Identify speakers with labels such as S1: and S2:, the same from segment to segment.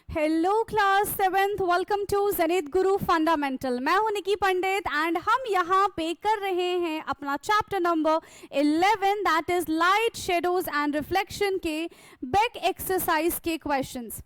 S1: Hello class 7th, welcome to zenith Guru fundamental. मैं हूं निकी पंडित and हम यहाँ पे कर रहे हैं अपना chapter number 11 that is light, shadows and reflection के बेक एक्सरसाइज के क्वेश्चंस।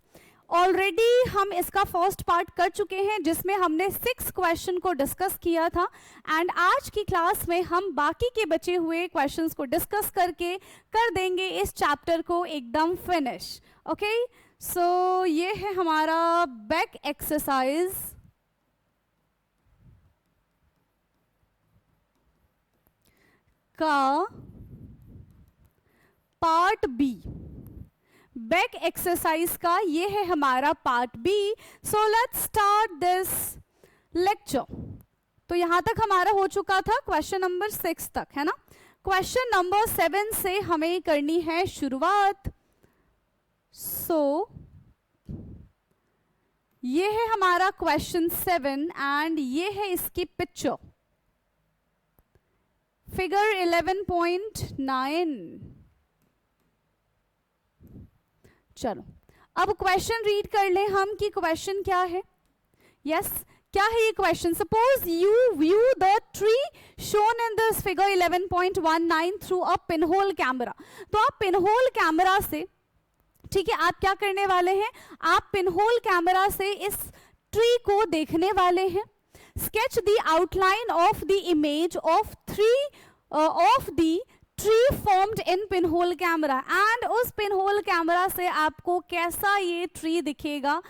S1: ऑलरेडी हम इसका फर्स्ट पार्ट कर चुके हैं जिसमें हमने 6 क्वेश्चन को डिस्कस किया था एंड आज की क्लास में हम बाकी के बचे हुए क्वेश्चंस को डिस्कस करके कर देंगे इस चैप्टर को एकदम फिनिश। ओके, सो ये है हमारा बैक एक्सरसाइज का पार्ट बी। बैक एक्सरसाइज का ये है हमारा part B. So let's start this lecture. तो यहां तक हमारा हो चुका था क्वेश्चन नंबर 6 तक, है ना। क्वेश्चन नंबर 7 से हमें करनी है शुरुआत। सो ये है हमारा क्वेश्चन 7 एंड ये है इसकी पिक्चर, फिगर 11.9। चलो अब क्वेश्चन रीड कर लें हम कि क्वेश्चन क्या है। यस, क्या है ये question? Suppose you view the tree shown in this figure 11.19 through a pinhole camera. तो आप पिनहोल कैमरा से, ठीक है, आप क्या करने वाले हैं, आप पिनहोल कैमरा से इस ट्री को देखने वाले हैं। Sketch the outline of the image of the tree formed in pinhole camera and उस पिनहोल कैमरा से आपको कैसा ये ट्री दिखेगा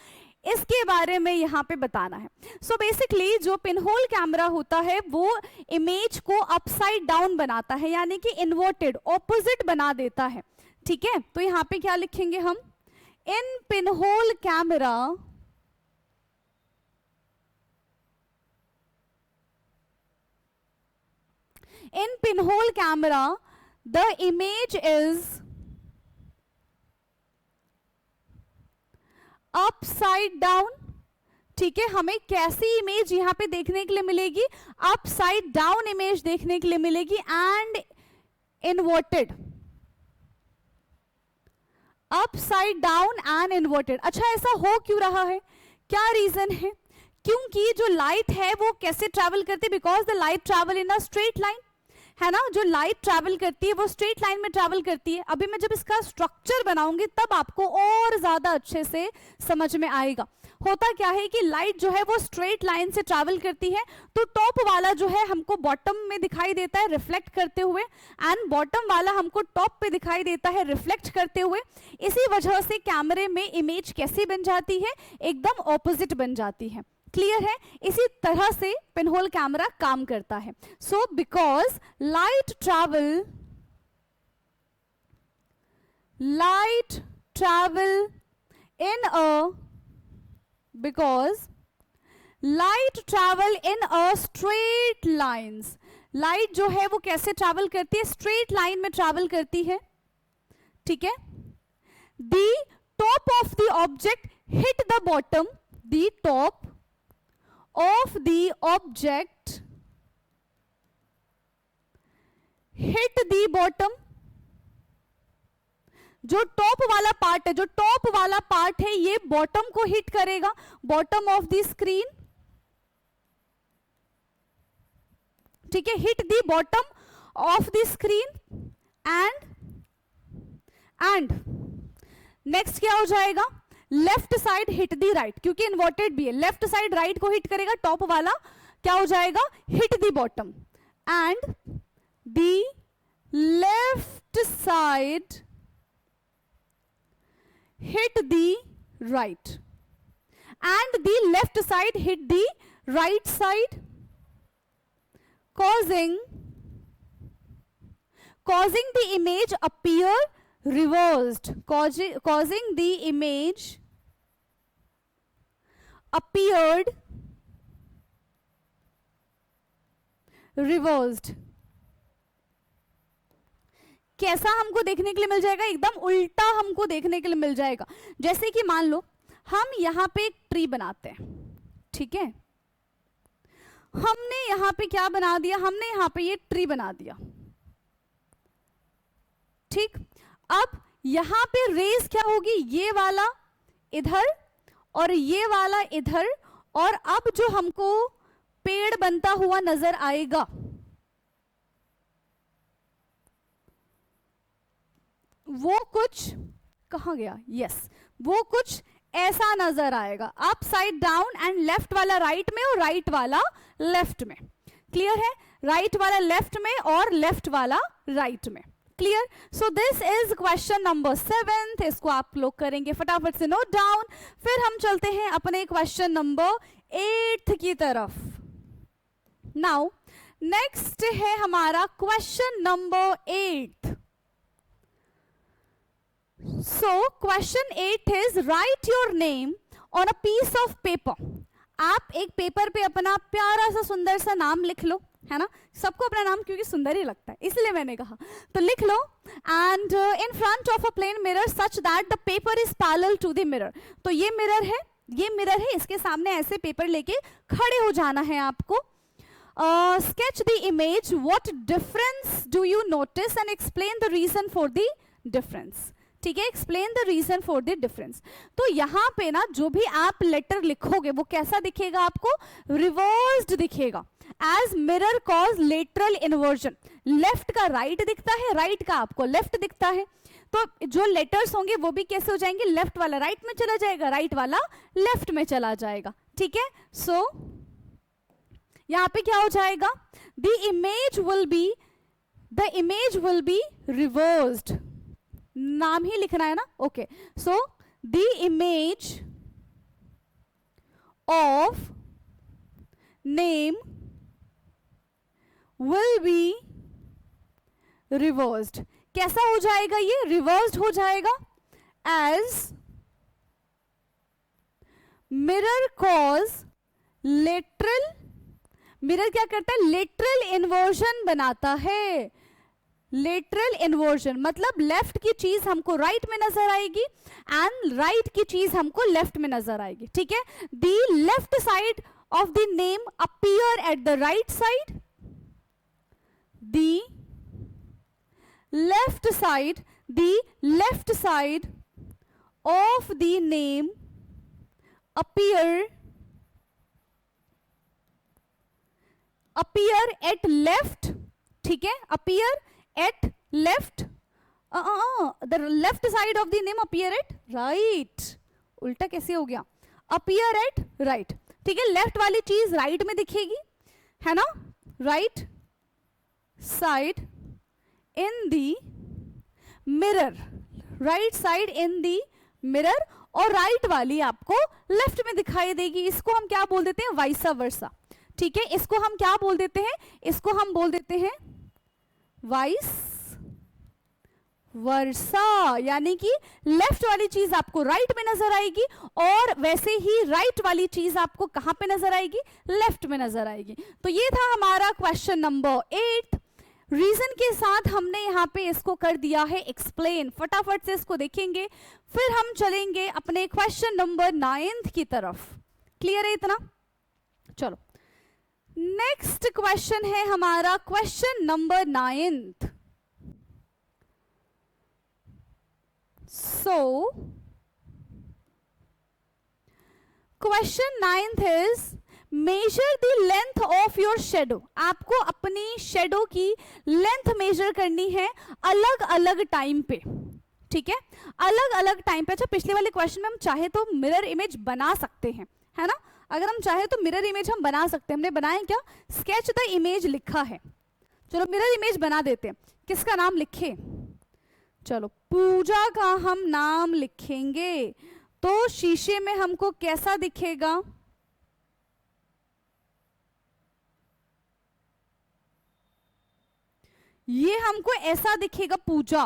S1: इसके बारे में यहाँ पे बताना है। सो बेसिकली जो पिनहोल कैमरा होता है वो इमेज को अपसाइड डाउन बनाता है, यानी कि इन्वर्टेड, ऑपोजिट बना देता है। ठीक है, तो यहां पे क्या लिखेंगे हम? In pinhole camera the image is upside down. ठीक है, हमें कैसी इमेज यहां पे देखने के लिए मिलेगी? अपसाइड डाउन इमेज देखने के लिए मिलेगी and inverted, upside down and inverted. अच्छा, ऐसा हो क्यों रहा है? क्या रीजन है? क्योंकि जो लाइट है वो कैसे ट्रैवल करती है? Because the light travel in a straight line, है ना। जो लाइट ट्रैवल करती है वो स्ट्रेट लाइन में ट्रैवल करती है। अभी मैं जब इसका स्ट्रक्चर बनाऊंगी तब आपको और ज्यादा अच्छे से समझ में आएगा। होता क्या है कि लाइट जो है वो स्ट्रेट लाइन से ट्रैवल करती है, तो टॉप वाला जो है हमको बॉटम में दिखाई देता है रिफ्लेक्ट करते हुए एंड बॉटम वाला हमको टॉप पे दिखाई देता है रिफ्लेक्ट करते हुए। इसी वजह से कैमरे में इमेज कैसी बन जाती है? एकदम ऑपोजिट बन जाती है। क्लियर है? इसी तरह से पिनहोल कैमरा काम करता है। So because light travel in a straight lines. Light जो है वो कैसे ट्रैवल करती है? स्ट्रेट लाइन में ट्रैवल करती है। ठीक है, the top of the object hit the bottom, the top of the object hit the bottom। जो टॉप वाला पार्ट है, जो टॉप वाला पार्ट है ये बॉटम को हिट करेगा, बॉटम ऑफ द स्क्रीन। ठीक है, hit the bottom of the screen and next क्या हो जाएगा? लेफ्ट साइड हिट दी राइट, क्योंकि इन्वर्टेड भी है। लेफ्ट साइड राइट को हिट करेगा, टॉप वाला क्या हो जाएगा? Hit the bottom and the left side hit the right and the left side hit the right side, causing the image appear reversed, causing the image appeared reversed। कैसा हमको देखने के लिए मिल जाएगा? एकदम उल्टा हमको देखने के लिए मिल जाएगा। जैसे कि मान लो हम यहां पे एक ट्री बनाते हैं, ठीक है, हमने यहां पे क्या बना दिया? हमने यहां पे ये ट्री बना दिया। ठीक, अब यहां पे रेस क्या होगी? ये वाला इधर और ये वाला इधर, और अब जो हमको पेड़ बनता हुआ नजर आएगा वो कुछ कहाँ गया, यस वो कुछ ऐसा नजर आएगा, up side down and left वाला राइट में और राइट वाला लेफ्ट में। क्लियर है, राइट वाला लेफ्ट में और लेफ्ट वाला राइट में। Clear, so this is question number 7। इसको आप लोग करेंगे फटाफट से नोट डाउन। फिर हम चलते हैं अपने क्वेश्चन नंबर 8 की तरफ। नाउ नेक्स्ट है हमारा question number 8। So question 8 is write your name on a piece of paper. आप एक पेपर पे अपना प्यारा सा सुंदर सा नाम लिख लो, है ना, सबको अपना नाम क्योंकि सुंदर ही लगता है इसलिए मैंने कहा, तो लिख लो। And in front of a plane mirror such that the paper is parallel to the mirror. तो ये मिरर है, ये मिरर है, इसके सामने ऐसे पेपर लेके खड़े हो जाना है आपको। Sketch the image, what difference do you notice and explain the reason for the difference. ठीक है, explain the reason for the difference. तो यहाँ पे ना जो भी आप लेटर लिखोगे वो कैसा दिखेगा आपको, रिवर्स्ड दिखेगा। As mirror cause lateral inversion, left का राइट दिखता है, राइट का आपको लेफ्ट दिखता है, तो जो लेटर्स होंगे वो भी कैसे हो जाएंगे, लेफ्ट वाला राइट में चला जाएगा, राइट वाला लेफ्ट में चला जाएगा। ठीक है, सो यहाँ पे क्या हो जाएगा, the image will be reversed. नाम ही लिखना है ना, okay. So the image of name will be reversed. कैसा हो जाएगा ये, रिवर्स्ड हो जाएगा। As mirror cause lateral, mirror क्या करता है, लेटरल इन्वर्जन बनाता है। लेटरल इन्वर्जन मतलब लेफ्ट की चीज हमको राइट में नजर आएगी एंड राइट की चीज हमको लेफ्ट में नजर आएगी। ठीक है, the left side of the name appear at the right side, the left side of the name appear eight left. ठीक है, appear at left, the left side of the name appear at right। उल्टा कैसे हो गया, appear at right। ठीक है, left वाली चीज राइट में दिखेगी, है ना, राइट साइड इन दी मिरर, राइट साइड इन दी मिरर, और राइट वाली आपको लेफ्ट में दिखाई देगी। इसको हम क्या बोल देते हैं, वाइसा वर्सा। ठीक है, इसको हम क्या बोल देते हैं, इसको हम बोल देते हैं वाइस वर्सा, यानी कि लेफ्ट वाली चीज आपको राइट में नजर आएगी और वैसे ही राइट वाली चीज आपको कहां पे नजर आएगी, लेफ्ट में नजर आएगी। तो ये था हमारा क्वेश्चन नंबर 8। रीजन के साथ हमने यहां पे इसको कर दिया है एक्सप्लेन। फटाफट से इसको देखेंगे, फिर हम चलेंगे अपने क्वेश्चन नंबर 9 की तरफ। क्लियर है इतना, चलो नेक्स्ट क्वेश्चन है हमारा question number 9। So question 9 is measure the length of your shadow. आपको अपनी शेडो की लेंथ मेजर करनी है अलग अलग टाइम पे। ठीक है, अलग अलग टाइम पे। अच्छा, पिछले वाले क्वेश्चन में हम चाहे तो मिरर इमेज बना सकते हैं, है ना, अगर हम चाहे तो मिरर इमेज हम बना सकते हैं। हमने बनाए क्या, स्केच द इमेज लिखा है, चलो मिरर इमेज बना देते हैं। किसका नाम लिखे, चलो पूजा का हम नाम लिखेंगे। तो शीशे में हमको कैसा दिखेगा, ये हमको ऐसा दिखेगा पूजा,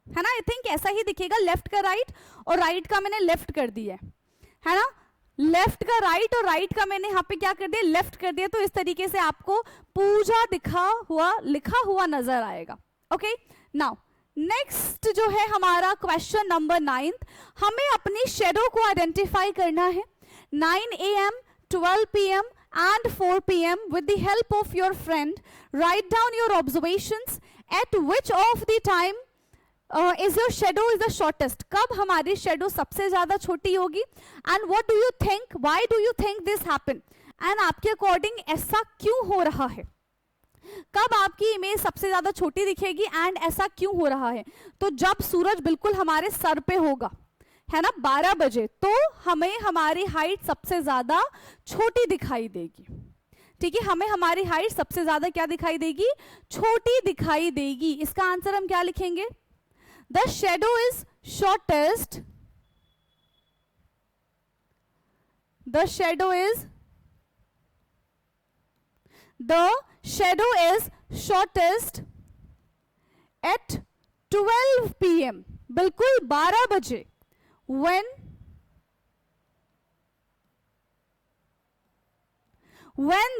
S1: है ना, आई थिंक ऐसा ही दिखेगा। लेफ्ट का राइट और राइट का मैंने लेफ्ट कर दिया है ना, लेफ्ट का राइट और राइट का मैंने यहाँ पे क्या कर दिया, लेफ्ट कर दिया। तो इस तरीके से आपको पूजा लिखा हुआ नजर आएगा। ओके, नाउ नेक्स्ट जो है हमारा क्वेश्चन नंबर 9, हमें अपनी शेडो को आइडेंटिफाई करना है। 9 AM, 12 PM and 4 PM with the help of your friend write down your observations at which of the time is your shadow is the shortest, कब हमारी शेडो सबसे ज्यादा छोटी होगी, and what do you think, why do you think this happen, and आपके according ऐसा क्यों हो रहा है, कब आपकी इमेज सबसे ज्यादा छोटी दिखेगी एंड ऐसा क्यों हो रहा है। तो जब सूरज बिल्कुल हमारे सर पे होगा, है ना, 12 बजे, तो हमें हमारी हाइट सबसे ज्यादा छोटी दिखाई देगी। ठीक है, हमें हमारी हाइट सबसे ज्यादा क्या दिखाई देगी, छोटी दिखाई देगी। इसका आंसर हम क्या लिखेंगे, the shadow is shortest, the shadow is shortest at 12 PM, बिल्कुल 12 बजे, when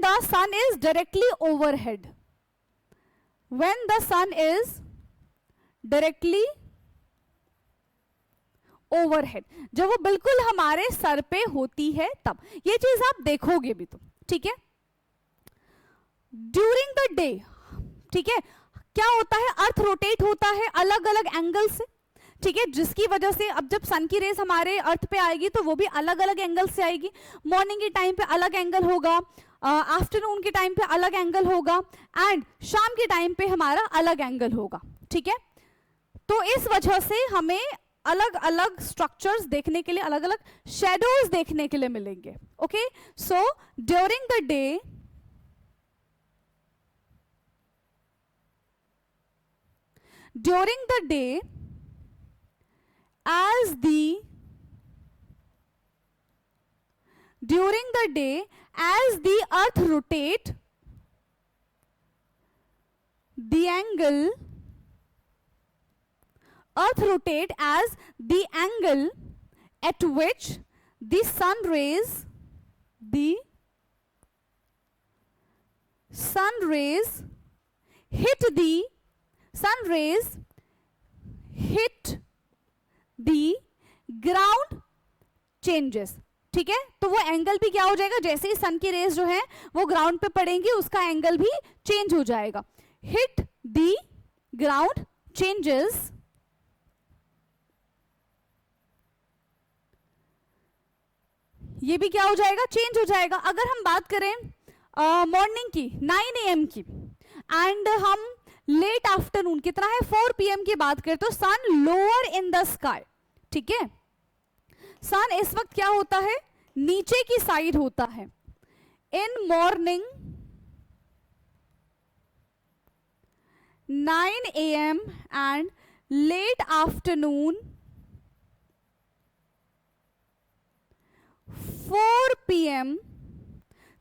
S1: the sun is directly overhead, when the sun is directly overhead, जब वो बिल्कुल हमारे सर पे होती है तब। ये चीज आप देखोगे भी तो, ठीक है। ड्यूरिंग द डे, ठीक है, क्या होता है, अर्थ रोटेट होता है अलग अलग एंगल से, ठीक है, जिसकी वजह से अब जब सन की रेस हमारे अर्थ पे आएगी तो वो भी अलग अलग एंगल से आएगी। मॉर्निंग के टाइम पे अलग एंगल होगा, आफ्टरनून के टाइम पे अलग एंगल होगा, एंड शाम के टाइम पे हमारा अलग एंगल होगा, ठीक है। तो इस वजह से हमें अलग अलग स्ट्रक्चर्स देखने के लिए, अलग अलग शेडोज देखने के लिए मिलेंगे। Okay, so during the day, during the day, as the earth rotate, the angle, earth rotate as the angle at which the sun rays hit the ground changes, ठीक है। तो वो एंगल भी क्या हो जाएगा, जैसे ही सन की रेज जो है वो ग्राउंड पे पड़ेंगी उसका एंगल भी चेंज हो जाएगा। हिट द ग्राउंड चेंजेस, ये भी क्या हो जाएगा, चेंज हो जाएगा। अगर हम बात करें मॉर्निंग की 9 AM की, एंड हम लेट आफ्टरनून कितना है 4 PM की बात करें, तो सन लोअर इन द स्काई, ठीक है, सन इस वक्त क्या होता है, नीचे की साइड होता है। In morning 9 AM and let afternoon 4 PM,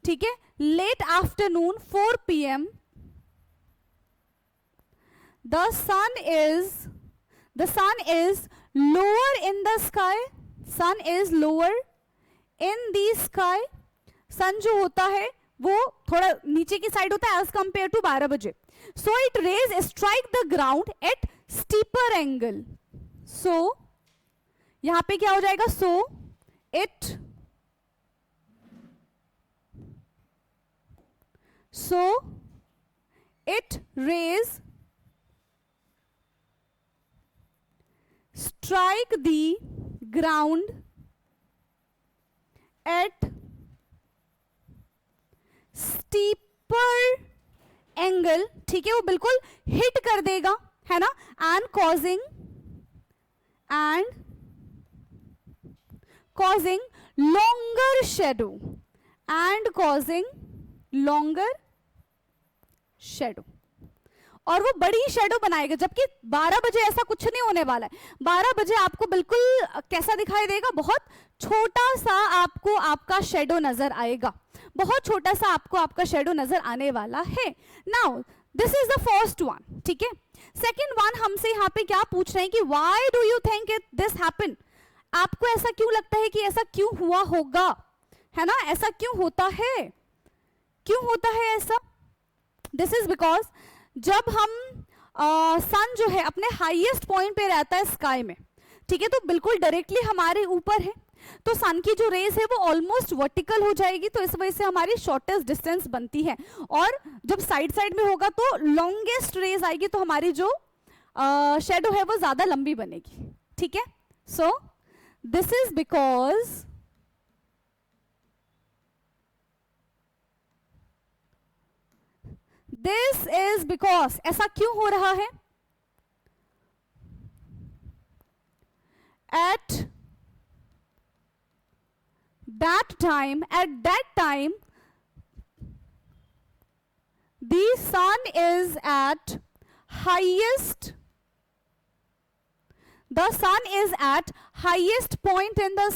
S1: ठीक है, late afternoon 4 PM, the sun is lower in the sky, sun is lower in the sky, sun जो होता है वो थोड़ा नीचे की साइड होता है एज कंपेयर टू 12 बजे। So it rays strike the ground at steeper angle, so यहां पे क्या हो जाएगा, सो it rays strike the ground at steeper angle, ठीक है, वो बिल्कुल हिट कर देगा, है ना, and causing longer shadow, and causing longer shadow, और वो बड़ी शेडो बनाएगा। जबकि 12 बजे ऐसा कुछ नहीं होने वाला है, 12 बजे आपको बिल्कुल कैसा दिखाई देगा, बहुत छोटा सा आपको आपका शेडो नजर आएगा, बहुत छोटा सा आपको आपका शेडो नजर आने वाला है। Now this is the first one, ठीक है। सेकेंड वन हमसे यहाँ पे क्या पूछ रहे हैं कि why do you think it this happen, आपको ऐसा क्यों लगता है कि ऐसा क्यों हुआ होगा, है ना, ऐसा क्यों होता है, क्यों होता है ऐसा। दिस इज बिकॉज जब हम सन जो है अपने हाईएस्ट पॉइंट पे रहता है स्काई में, ठीक है, तो बिल्कुल डायरेक्टली हमारे ऊपर है, तो सन की जो रेस है वो ऑलमोस्ट वर्टिकल हो जाएगी, तो इस वजह से हमारी शॉर्टेस्ट डिस्टेंस बनती है। और जब साइड साइड में होगा तो लॉन्गेस्ट रेस आएगी, तो हमारी जो शेडो है वो ज्यादा लंबी बनेगी, ठीक है। सो दिस इज बिकॉज ऐसा क्यों हो रहा है? at that time the sun is at highest point in the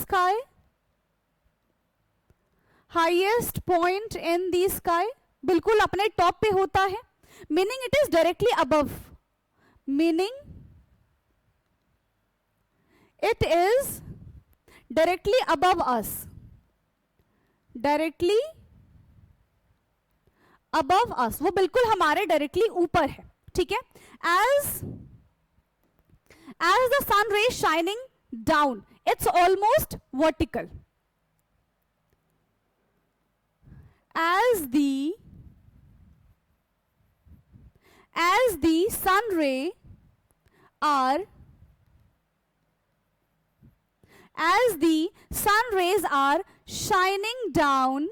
S1: sky, बिल्कुल अपने टॉप पे होता है, meaning it is directly above, it is directly above us, वो बिल्कुल हमारे डायरेक्टली ऊपर है, ठीक है। as the sun rays shining down, it's almost vertical. as the sun rays are shining down,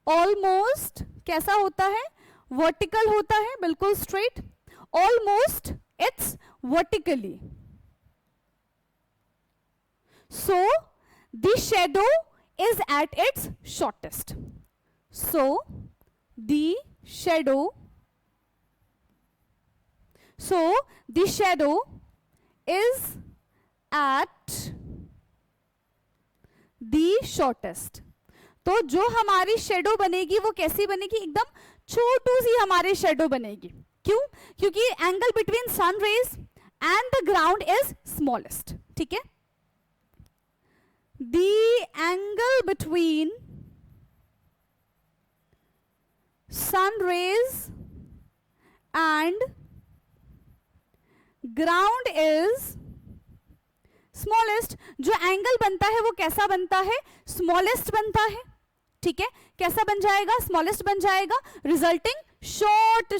S1: almost कैसा होता है? वर्टिकल होता है, बिल्कुल straight, almost it's vertically. So the shadow is at its shortest, the shadow is at the shortest. तो जो हमारी shadow बनेगी वो कैसी बनेगी? एकदम छोटू सी हमारी शेडो बनेगी। क्यों? क्योंकि angle between sun rays and the ground is smallest, ठीक है। The angle between sun rays and ground is smallest. जो एंगल बनता है वो कैसा बनता है? स्मॉलेस्ट बनता है, ठीक है। कैसा बन जाएगा? स्मॉलेस्ट बन जाएगा, रिजल्टिंग शॉर्ट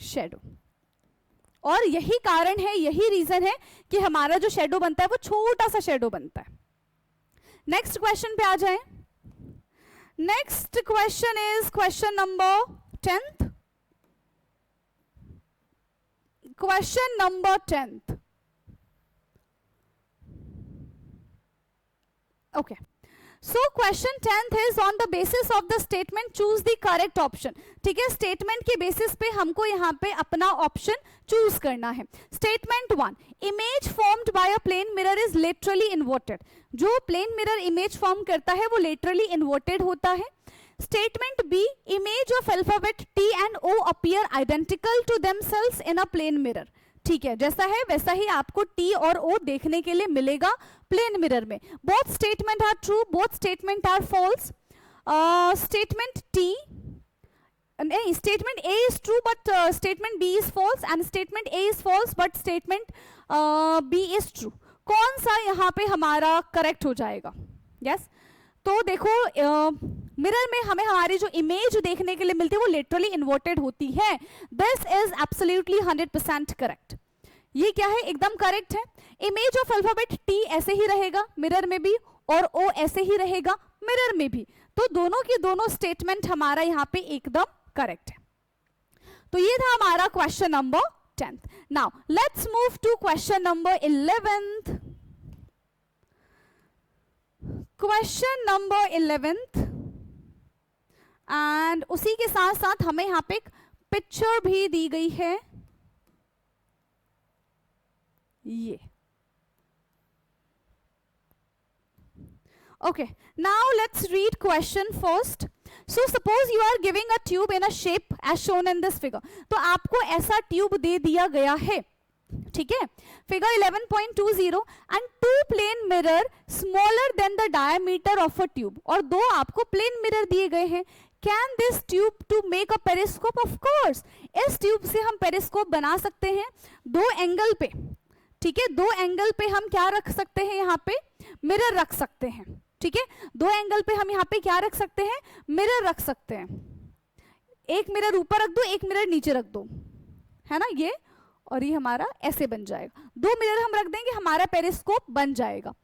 S1: शेडो। और यही कारण है, यही रीजन है कि हमारा जो शेडो बनता है वो छोटा सा शेडो बनता है। नेक्स्ट क्वेश्चन पे आ जाए। Next question is question number 10th। Question number 10th. Okay. So question 10th is on the basis of the statement choose the correct option. ठीक है, स्टेटमेंट के बेसिस पे हमको यहाँ पे अपना ऑप्शन चूज करना है। Statement 1, image formed by a plane mirror is laterally inverted. जो प्लेन मिरर इमेज फॉर्म करता है वो लेटरली इन्वर्टेड होता है। Statement B, image of alphabet T and O appear identical to themselves in a plane mirror. ठीक है, जैसा है वैसा ही आपको T और O देखने के लिए मिलेगा प्लेन मिरर में। Both statement are true, both statement are false. Statement T, नहीं, statement A is true but statement B is false and statement A is false but statement B is true. कौन सा यहाँ पे हमारा correct हो जाएगा? Yes. तो देखो मिरर में हमें हमारी जो इमेज देखने के लिए मिलती है वो लिटरली इन्वर्टेड होती है। This is absolutely 100% correct. ये क्या है? एकदम करेक्ट है। इमेज ऑफ अल्फाबेट टी ऐसे ही रहेगा मिरर में भी और ओ ऐसे ही रहेगा मिरर में भी। तो दोनों की दोनों स्टेटमेंट हमारा यहाँ पे एकदम करेक्ट है। तो ये था हमारा question number 10th। Now let's move to question number 11th। Question number 11th, and उसी के साथ साथ हमें यहाँ पे एक पिक्चर भी दी गई है। ये okay, now let's read question first. So suppose you are giving a tube in a shape as shown in this figure. तो आपको ऐसा ट्यूब दे दिया गया है, ठीक है। Figure 11.20 and 2 plane mirror smaller than the diameter of a tube. और 2 आपको प्लेन मिरर दिए गए हैं। Can this tube to make a periscope? Of course, इस ट्यूब से हम पेरिस्कोप बना सकते हैं। 2 एंगल पे, ठीक है, 2 एंगल पे हम क्या रख सकते हैं? यहाँ पे मिरर रख सकते हैं, ठीक है, दो एंगल पे हम यहाँ पे क्या रख सकते हैं, मिरर रख सकते हैं। एक मिरर ऊपर रख दो, एक मिरर नीचे रख दो, है ना, ये और ये हमारा ऐसे बन जाएगा। दो मिरर हम रख देंगे, हमारा पेरिस्कोप बन जाएगा।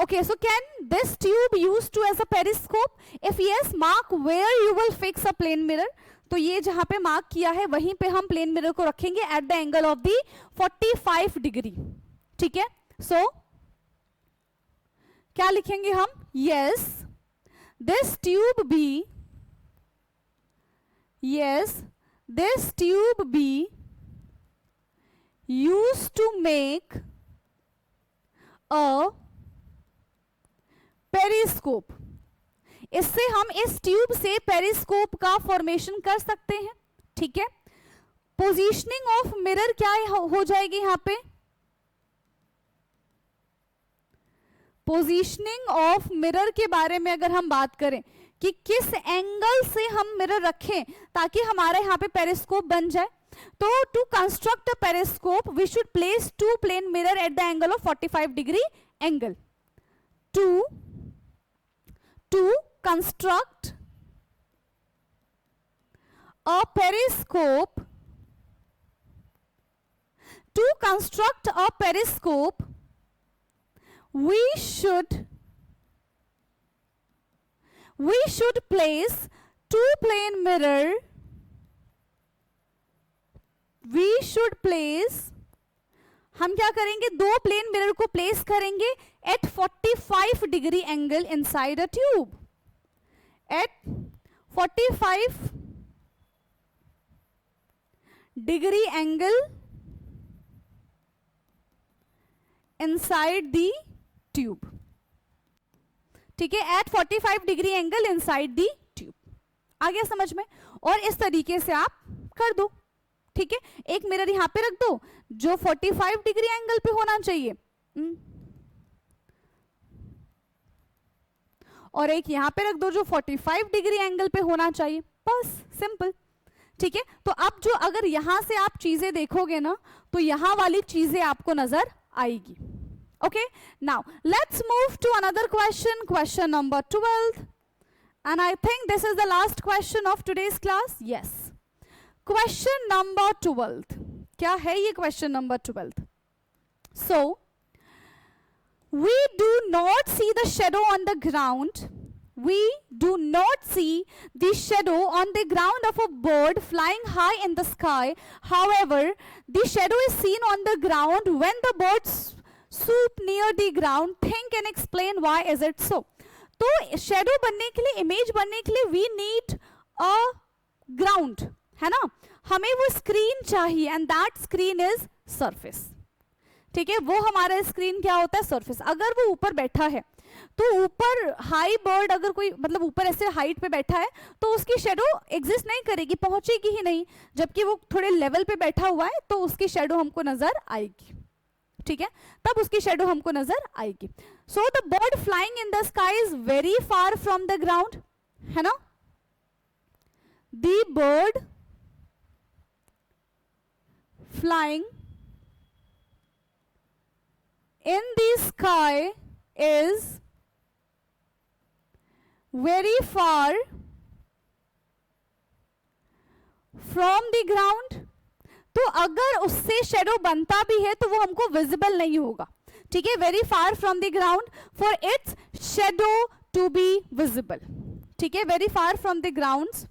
S1: Okay, so can this tube used to as a periscope? If yes, mark where you will fix a plane mirror. तो ये जहां पे मार्क किया है वहीं पे हम प्लेन मिरर को रखेंगे at the angle of the 45 degree. ठीक है, सो क्या लिखेंगे हम, yes this tube be, yes this tube be used to make a periscope. इससे हम इस ट्यूब से पेरिस्कोप का फॉर्मेशन कर सकते हैं। ठीक है, पोजीशनिंग ऑफ मिरर क्या हो जाएगी यहां पे, पोजीशनिंग ऑफ मिरर के बारे में अगर हम बात करें कि किस एंगल से हम मिरर रखें ताकि हमारे यहां पे पेरिस्कोप बन जाए, तो to construct a periscope we should place two plane mirror at the angle of 45 degree angle. To construct a periscope, we should place two plane mirror, हम क्या करेंगे, दो प्लेन मिरर को प्लेस करेंगे at 45 degree angle inside a tube, at 45 degree angle inside the tube. ठीक है, at 45 degree angle inside the tube. आ गया समझ में, और इस तरीके से आप कर दो। ठीक है, एक मिरर यहां पे रख दो जो 45 डिग्री एंगल पे होना चाहिए, और एक यहां पे रख दो जो 45 डिग्री एंगल पे होना चाहिए, बस सिंपल। ठीक है, तो अब जो अगर यहां से आप चीजें देखोगे ना तो यहां वाली चीजें आपको नजर आएगी। Okay, now let's move to another question, question number 12, and I think this is the last question of today's class. Yes, question number 12 क्या है, ये question number 12। So we do not see the shadow on the ground, we do not see the shadow on the ground of a bird flying high in the sky. However, the shadow is seen on the ground when the birds swoop near the ground. Think and explain why is it so. तो shadow बनने के लिए, image बनने के लिए we need a ground, है ना, हमें वो स्क्रीन चाहिए, and that screen is surface. ठीक है, वो हमारा स्क्रीन क्या होता है, सरफेस। अगर वो ऊपर बैठा है तो ऊपर हाई बर्ड अगर कोई मतलब ऊपर ऐसे हाइट पे बैठा है तो उसकी शेडो एग्जिस्ट नहीं करेगी, पहुंचेगी ही नहीं, जबकि वो थोड़े लेवल पे बैठा हुआ है तो उसकी शेडो हमको नजर आएगी। ठीक है, तब उसकी शेडो हमको नजर आएगी। So the bird flying in the sky is very far from the ground, है ना, the bird flying in the sky is very far from the ground. तो अगर उससे शेडो बनता भी है तो वो हमको विजिबल नहीं होगा। ठीक है, very far from the ground for its shadow to be visible. ठीक है, very far from the ground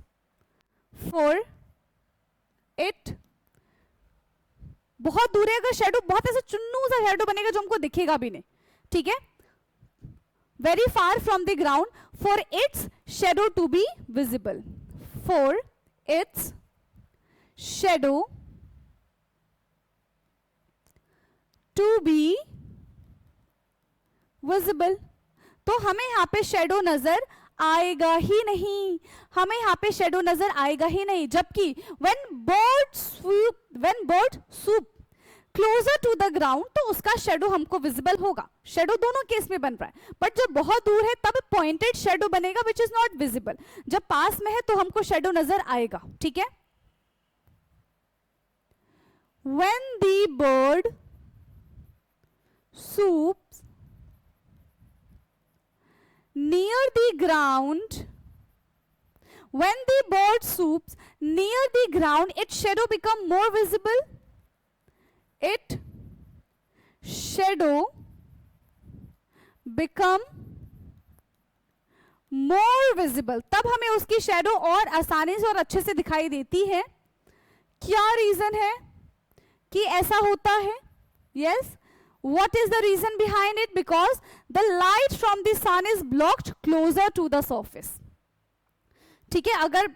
S1: for it, बहुत दूर है, अगर शेडो बहुत ऐसा चुन्नू सा शेडो बनेगा जो हमको दिखेगा भी नहीं। ठीक है, very far from the ground for its shadow to be visible, for its shadow to be visible. तो हमें यहां पे शेडो नजर आएगा ही नहीं, हमें यहां पे शेडो नजर आएगा ही नहीं, जबकि when bird swoop closer to the ground तो उसका शेडो हमको विजिबल होगा। शेडो दोनों केस में बन रहा है, बट जब बहुत दूर है तब पॉइंटेड शेडो बनेगा विच इज नॉट विजिबल, जब पास में है तो हमको शेडो नजर आएगा। ठीक है, when the bird swoops ground, when the bird swoops near the ground, its shadow become more visible. It shadow become more visible. तब हमें उसकी शेडो और आसानी से और अच्छे से दिखाई देती है. क्या रीजन है कि ऐसा होता है? Yes. What is the reason behind it? Because the light from the sun is blocked closer to the surface. ठीक है, अगर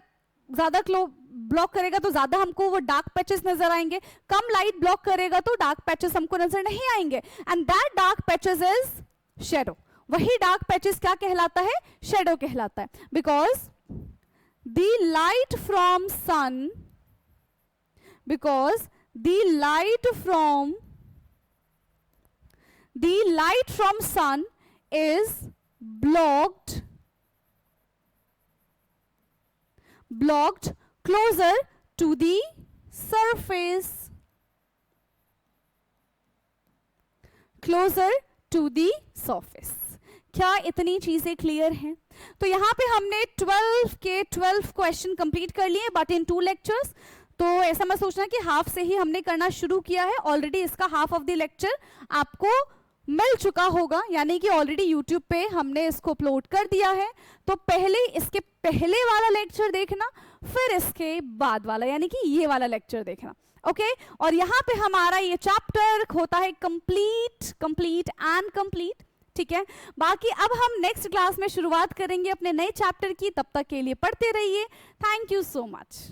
S1: ज्यादा ब्लॉक करेगा तो ज्यादा हमको वो डार्क पैचेस नजर आएंगे, कम लाइट ब्लॉक करेगा तो डार्क पैचेस हमको नजर नहीं आएंगे. And that dark patches is shadow. वही डार्क पैचेस क्या कहलाता है? शेडो कहलाता है. Because the light from sun, because the light from sun is blocked closer to the surface. क्या इतनी चीजें क्लियर हैं? तो यहां पे हमने 12 के 12 क्वेश्चन कंप्लीट कर लिए, बट इन 2 लेक्चर्स. तो ऐसा मत सोचना कि हाफ से ही हमने करना शुरू किया है. ऑलरेडी इसका हाफ ऑफ द लेक्चर आपको मिल चुका होगा, यानी कि ऑलरेडी यूट्यूब पे हमने इसको अपलोड कर दिया है. तो पहले इसके पहले वाला लेक्चर देखना, फिर इसके बाद वाला यानी कि ये वाला लेक्चर देखना. ओके और यहाँ पे हमारा ये चैप्टर होता है कंप्लीट एंड कंप्लीट. ठीक है, बाकी अब हम नेक्स्ट क्लास में शुरुआत करेंगे अपने नए चैप्टर की. तब तक के लिए पढ़ते रहिए. Thank you so much.